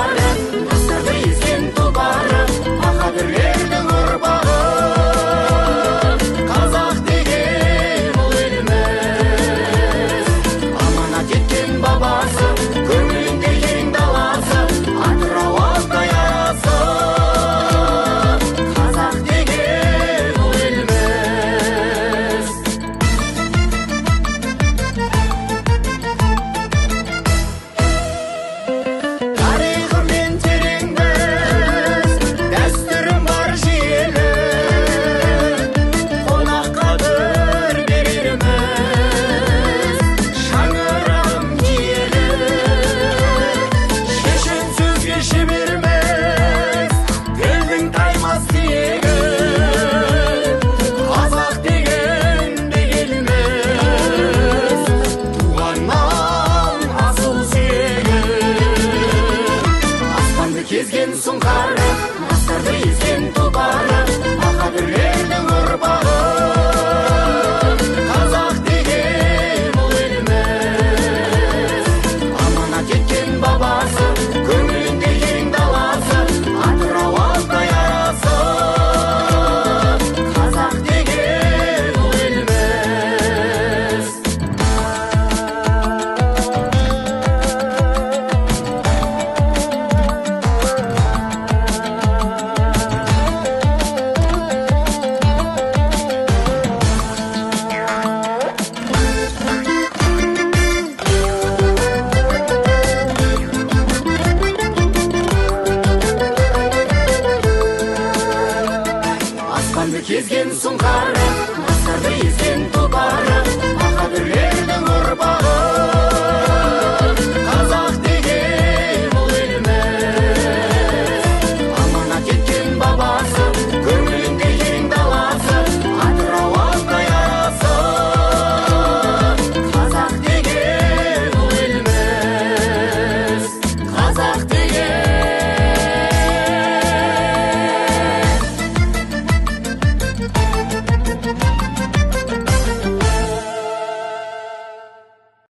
сұңқары, жастарды езген тұлпары, баһадүрлердің ұрпағы. Қазақ деген ұл еліміз, аманат еткен бабасы, көңілінде кең даласы, атырау алтай аясы. Қазақ деген ұл еліміз. Тарихымен тереңбіз, дәстүрім бар жүйелі, қонаққа дөр берерміз, шаңырағым киелі. Шешен сөзге шеберміз, тілдің таймас тиегі. Қазақ деген беделіміз, туғаннан асыл сүйегі. Аспанды кезген сұңқары, жастарды езген тұлпары, баһадүрлердің ұрпағы. Қазақ деген ұл еліміз, аманат еткен бабасы, көңілінде кең даласы, атырау алтай аясы. Қазақ деген ұл еліміз. Аспанды кезген сұңқары,